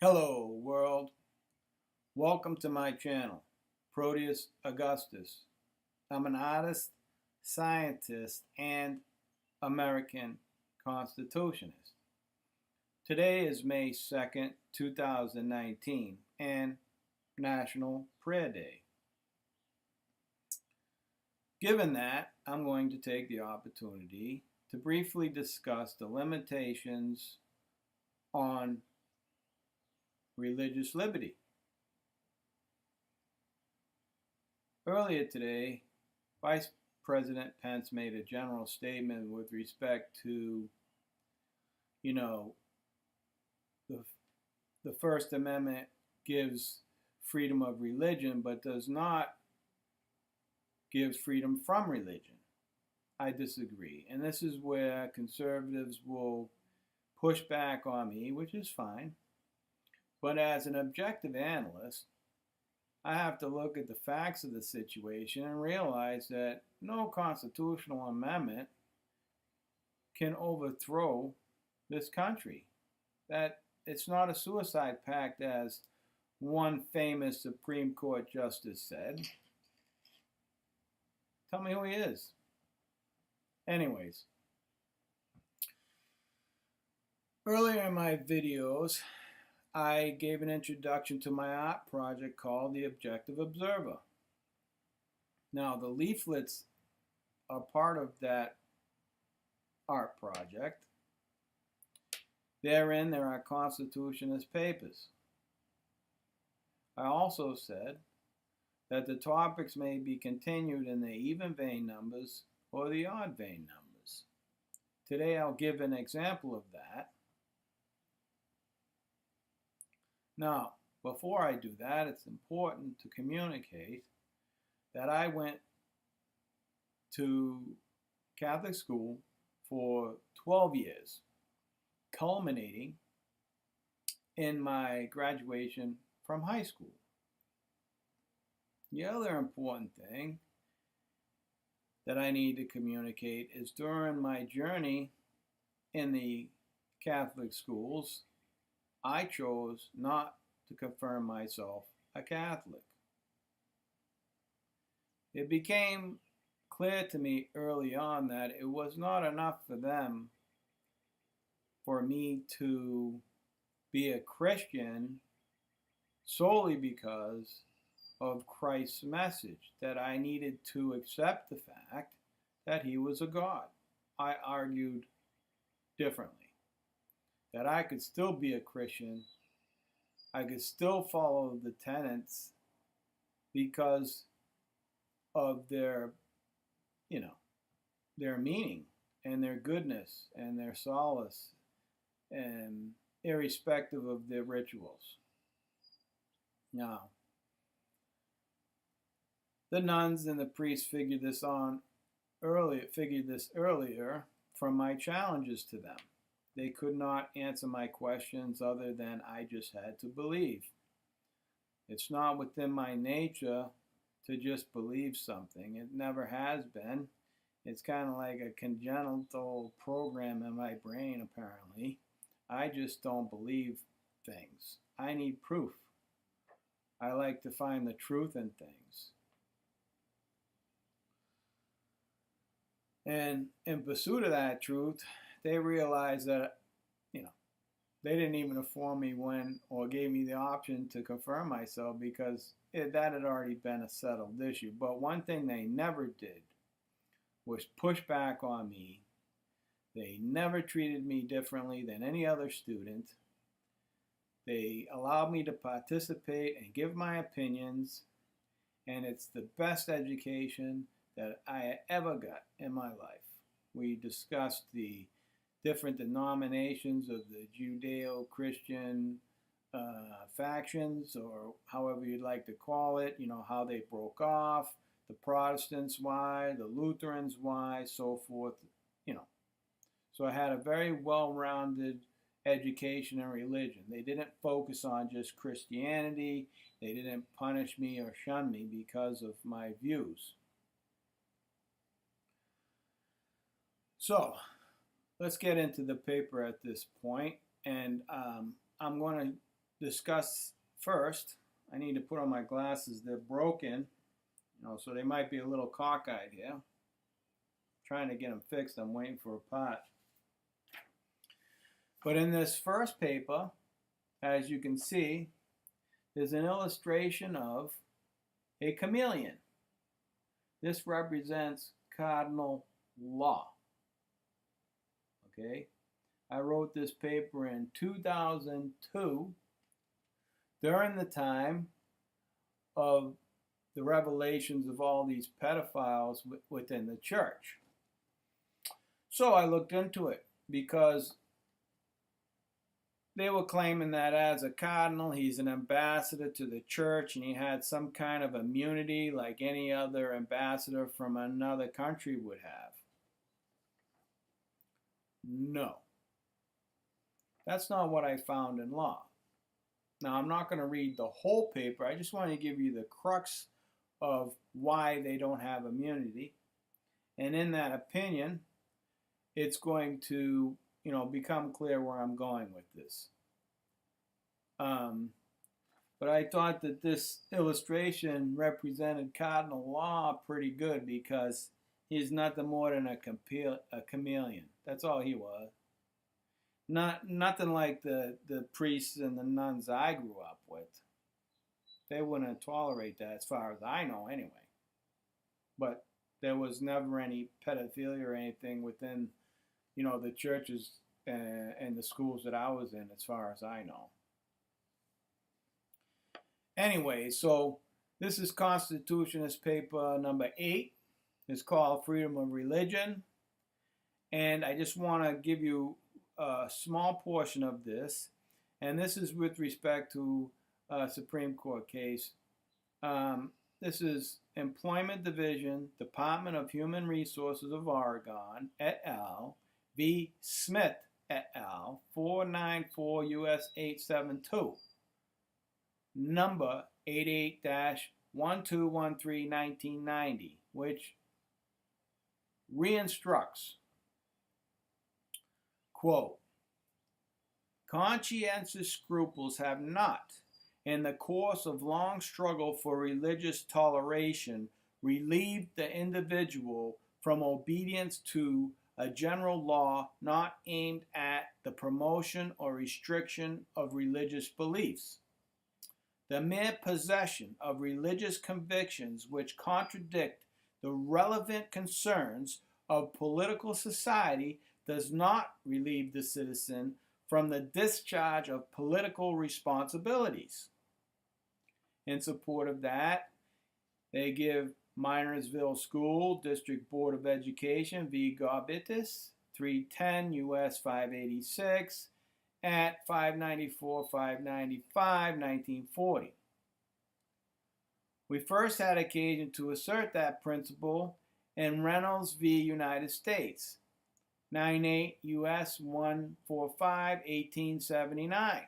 Hello world, welcome to my channel, Proteus Augustus. I'm an artist, scientist, and American Constitutionist. Today is May 2nd, 2019, and National Prayer Day. Given that, I'm going to take the opportunity to briefly discuss the limitations on religious liberty. Earlier today, Vice President Pence made a general statement with respect to, the First Amendment gives freedom of religion, but does not give freedom from religion. I disagree. And this is where conservatives will push back on me, which is fine. But as an objective analyst, I have to look at the facts of the situation and realize that no constitutional amendment can overthrow this country. That it's not a suicide pact, as one famous Supreme Court justice said. Tell me who he is. Anyways, earlier in my videos, I gave an introduction to my art project called The Objective Observer. Now, the leaflets are part of that art project. Therein, there are Constitutionist papers. I also said that the topics may be continued in the even vein numbers or the odd vein numbers. Today, I'll give an example of that. Now, before I do that, it's important to communicate that I went to Catholic school for 12 years, culminating in my graduation from high school. The other important thing that I need to communicate is during my journey in the Catholic schools, I chose not to confirm myself a Catholic. It became clear to me early on that it was not enough for them for me to be a Christian solely because of Christ's message, that I needed to accept the fact that he was a God. I argued differently, that I could still be a Christian, I could still follow the tenets because of their meaning and their goodness and their solace, and irrespective of their rituals. Now, the nuns and the priests figured this earlier from my challenges to them. They could not answer my questions other than I just had to believe. It's not within my nature to just believe something. It never has been. It's kind of like a congenital program in my brain, apparently. I just don't believe things. I need proof. I like to find the truth in things. And in pursuit of that truth, they realized that, they didn't even inform me when or gave me the option to confirm myself, because that had already been a settled issue. But one thing they never did was push back on me. They never treated me differently than any other student. They allowed me to participate and give my opinions, and it's the best education that I ever got in my life. We discussed the different denominations of the Judeo-Christian factions, or however you'd like to call it, how they broke off, the Protestants why, the Lutherans why, so forth, So I had a very well-rounded education in religion. They didn't focus on just Christianity. They didn't punish me or shun me because of my views. So, let's get into the paper at this point, and I'm going to discuss first, I need to put on my glasses. They're broken, so they might be a little cockeyed here. Trying to get them fixed. I'm waiting for a part. But in this first paper, as you can see, there's an illustration of a chameleon. This represents cardinal law. Okay? I wrote this paper in 2002 during the time of the revelations of all these pedophiles within the church. So I looked into it because they were claiming that as a cardinal, he's an ambassador to the church and he had some kind of immunity like any other ambassador from another country would have. No. That's not what I found in law. Now, I'm not going to read the whole paper. I just want to give you the crux of why they don't have immunity. And in that opinion, it's going to, become clear where I'm going with this. But I thought that this illustration represented cardinal law pretty good because he's nothing more than a chameleon. That's all he was. Nothing like the priests and the nuns I grew up with. They wouldn't tolerate that as far as I know anyway. But there was never any pedophilia or anything within, the churches and the schools that I was in as far as I know. Anyway, so this is Constitutionist paper number 8. It's called Freedom of Religion. And I just want to give you a small portion of this. And this is with respect to a Supreme Court case. This is Employment Division, Department of Human Resources of Oregon, et al., v. Smith, et al., 494 U.S. 872. Number 88-1213-1990, which reinstructs, quote, conscientious scruples have not, in the course of long struggle for religious toleration, relieved the individual from obedience to a general law not aimed at the promotion or restriction of religious beliefs. The mere possession of religious convictions which contradict the relevant concerns of political society does not relieve the citizen from the discharge of political responsibilities. In support of that, they give Minersville School District Board of Education v. Garbitis, 310 U.S. 586, at 594, 595, 1940. We first had occasion to assert that principle in Reynolds v. United States, 98 U.S. 145, 1879,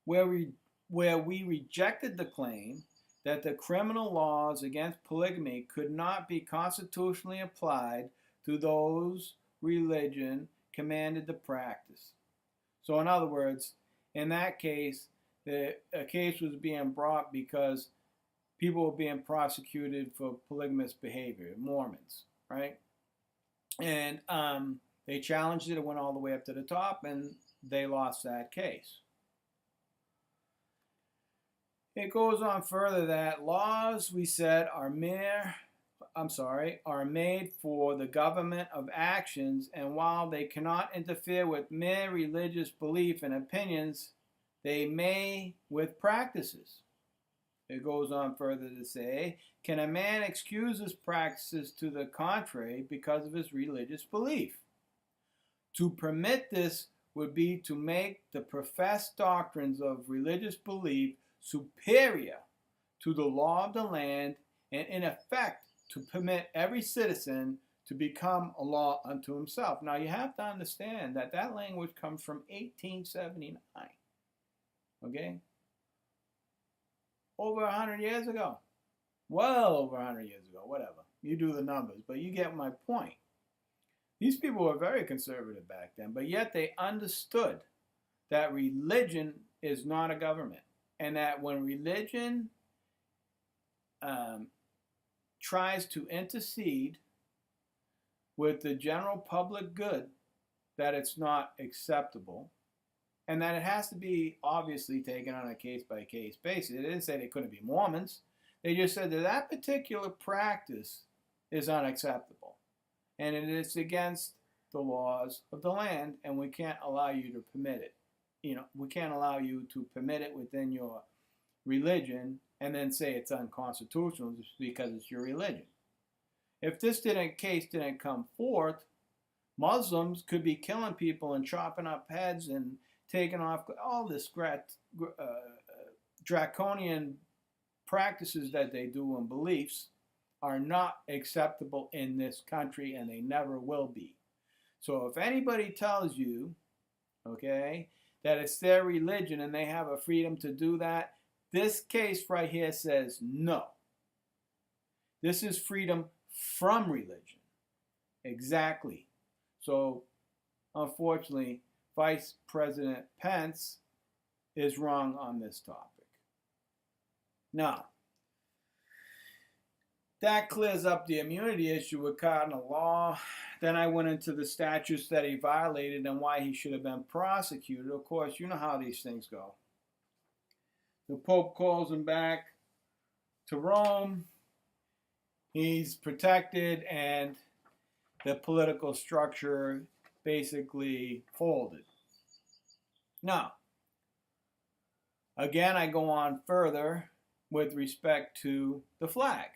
where we rejected the claim that the criminal laws against polygamy could not be constitutionally applied to those religion commanded the practice. So in other words, in that case, a case was being brought because people were being prosecuted for polygamous behavior, Mormons, right? And they challenged it, it went all the way up to the top, and they lost that case. It goes on further that laws, we said, are made for the government of actions, and while they cannot interfere with mere religious belief and opinions, they may with practices. It goes on further to say, can a man excuse his practices to the contrary because of his religious belief? To permit this would be to make the professed doctrines of religious belief superior to the law of the land, and in effect to permit every citizen to become a law unto himself. Now you have to understand that that language comes from 1879. Okay? Over 100 years ago. Well over 100 years ago, whatever. You do the numbers, but you get my point. These people were very conservative back then, but yet they understood that religion is not a government, and that when religion tries to intercede with the general public good, that it's not acceptable, and that it has to be obviously taken on a case-by-case basis. They didn't say they couldn't be Mormons. They just said that that particular practice is unacceptable, and it is against the laws of the land, and we can't allow you to permit it. We can't allow you to permit it within your religion and then say it's unconstitutional just because it's your religion. If this case didn't come forth, Muslims could be killing people and chopping up heads and taking off all this draconian practices that they do and beliefs are not acceptable in this country, and they never will be. So if anybody tells you, okay, that it's their religion and they have a freedom to do that, this case right here says no. This is freedom from religion. Exactly. So, unfortunately, Vice President Pence is wrong on this topic. Now, that clears up the immunity issue with cardinal law. Then I went into the statutes that he violated and why he should have been prosecuted. Of course, you know how these things go. The Pope calls him back to Rome. He's protected, and the political structure basically folded. Now, again, I go on further with respect to the flag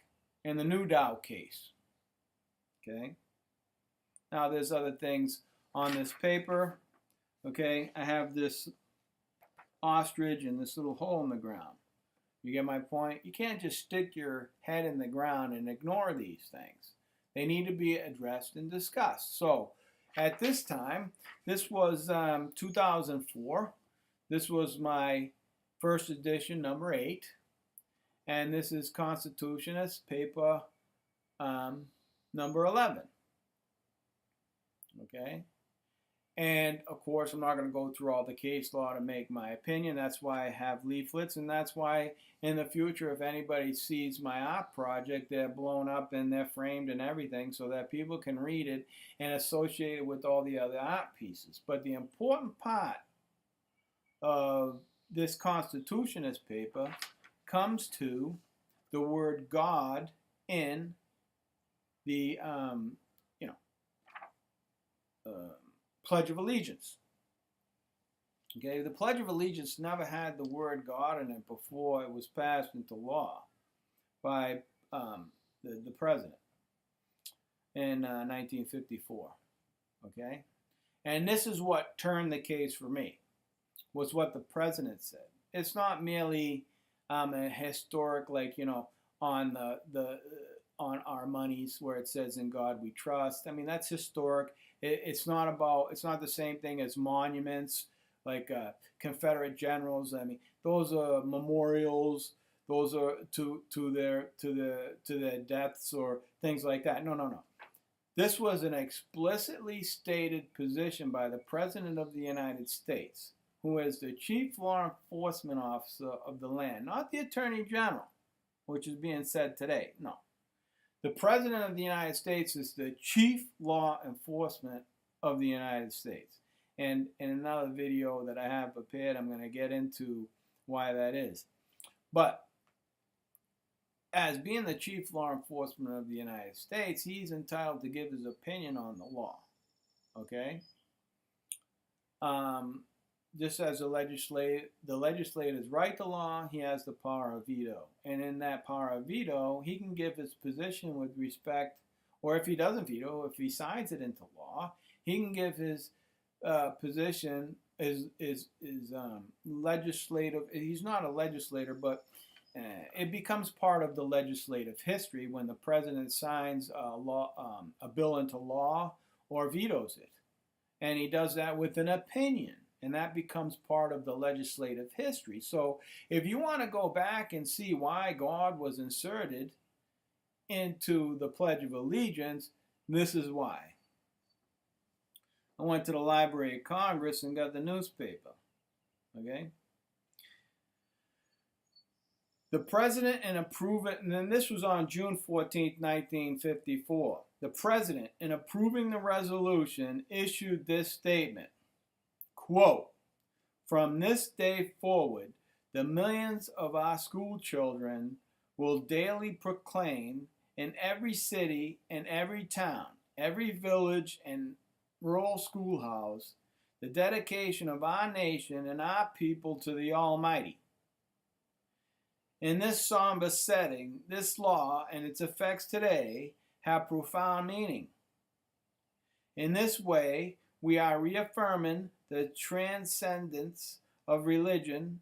in the Newdow case. Okay? Now, there's other things on this paper. Okay? I have this ostrich and this little hole in the ground. You get my point? You can't just stick your head in the ground and ignore these things. They need to be addressed and discussed. So, at this time, this was 2004. This was my first edition, number 8. And this is Constitutionist, paper number 11. Okay? And, of course, I'm not going to go through all the case law to make my opinion. That's why I have leaflets, and that's why in the future, if anybody sees my art project, they're blown up and they're framed and everything so that people can read it and associate it with all the other art pieces. But the important part of this Constitutionist paper comes to the word God in the Pledge of Allegiance. Okay, the Pledge of Allegiance never had the word God in it before it was passed into law by the president in 1954. Okay, and this is what turned the case for me, was what the president said. It's not merely a historic, like, on on our monies where it says "In God We Trust." I mean, that's historic. It's not the same thing as monuments like Confederate generals. I mean, those are memorials. Those are to their deaths or things like that. No. This was an explicitly stated position by the President of the United States, who is the chief law enforcement officer of the land, not the Attorney General, which is being said today. No. The President of the United States is the chief law enforcement of the United States. And in another video that I have prepared, I'm going to get into why that is. But as being the chief law enforcement of the United States, he's entitled to give his opinion on the law. Okay? Just as the legislators write the law, he has the power of veto. And in that power of veto, he can give his position with respect, or if he doesn't veto, if he signs it into law, he can give his position is legislative. He's not a legislator, but it becomes part of the legislative history when the president signs a bill into law or vetoes it. And he does that with an opinion. And that becomes part of the legislative history. So if you want to go back and see why God was inserted into the Pledge of Allegiance, this is why. I went to the Library of Congress and got the newspaper. Okay? The president, in approving, and then this was on June 14th, 1954. The president, in approving the resolution, issued this statement, quote, "From this day forward, the millions of our school children will daily proclaim in every city and every town, every village and rural schoolhouse, the dedication of our nation and our people to the Almighty. In this somber setting, this law and its effects today have profound meaning. In this way, we are reaffirming the transcendence of religion,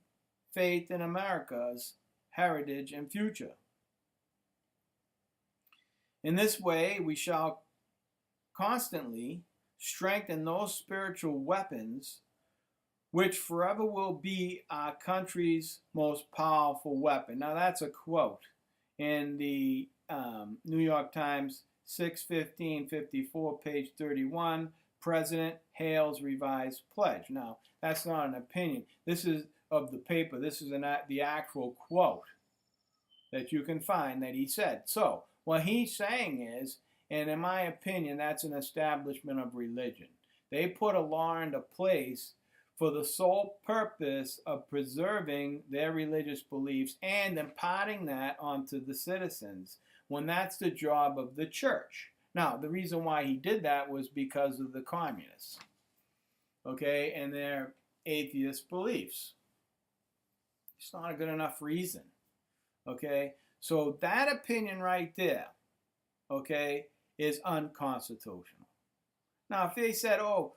faith in America's heritage and future. In this way, we shall constantly strengthen those spiritual weapons which forever will be our country's most powerful weapon." Now that's a quote in the New York Times, 6/15/54, page 31, President Hale's revised pledge. Now that's not an opinion. This is of the paper. This is the actual quote that you can find that he said. So what he's saying is, and in my opinion, that's an establishment of religion. They put a law into place for the sole purpose of preserving their religious beliefs and imparting that onto the citizens, when that's the job of the church. Now, the reason why he did that was because of the communists, okay, and their atheist beliefs. It's not a good enough reason, okay? So that opinion right there, okay, is unconstitutional. Now, if they said, oh,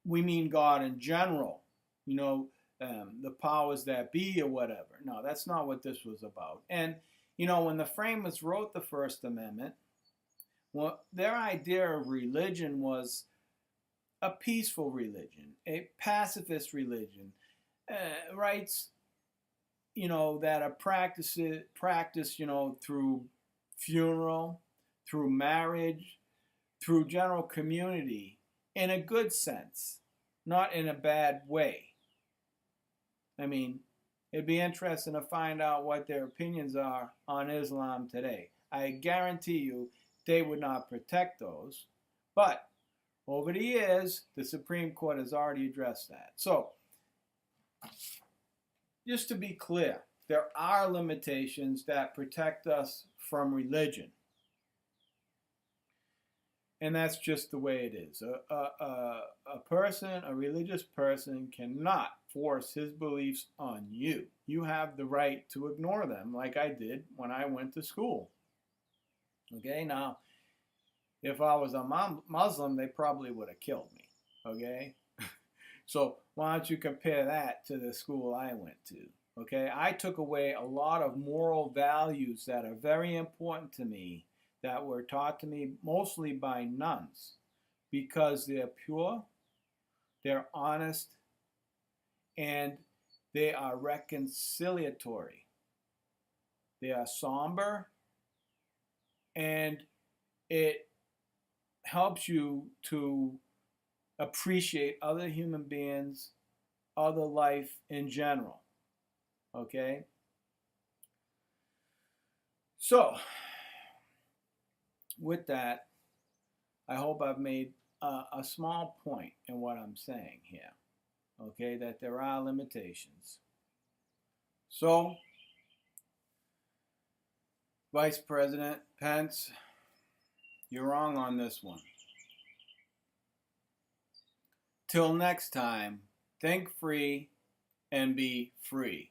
we mean God in general, you know, the powers that be or whatever. No, that's not what this was about. And, you know, when the framers wrote the First Amendment, well, their idea of religion was a peaceful religion, a pacifist religion, rights, you know, that are practiced, you know, through funeral, through marriage, through general community, in a good sense, not in a bad way. I mean, it'd be interesting to find out what their opinions are on Islam today. I guarantee you they would not protect those. But over the years, the Supreme Court has already addressed that. So, just to be clear, there are limitations that protect us from religion. And that's just the way it is. A person, a religious person, cannot force his beliefs on you. You have the right to ignore them, like I did when I went to school. Okay, now, if I was a Muslim, they probably would have killed me. Okay? So why don't you compare that to the school I went to? Okay, I took away a lot of moral values that are very important to me, that were taught to me mostly by nuns, because they're pure, they're honest, and they are reconciliatory. They are somber, and it helps you to appreciate other human beings, other life in general. Okay? So, with that, I hope I've made a small point in what I'm saying here. Okay, that there are limitations. So, Vice President Pence, you're wrong on this one. Till next time, think free and be free.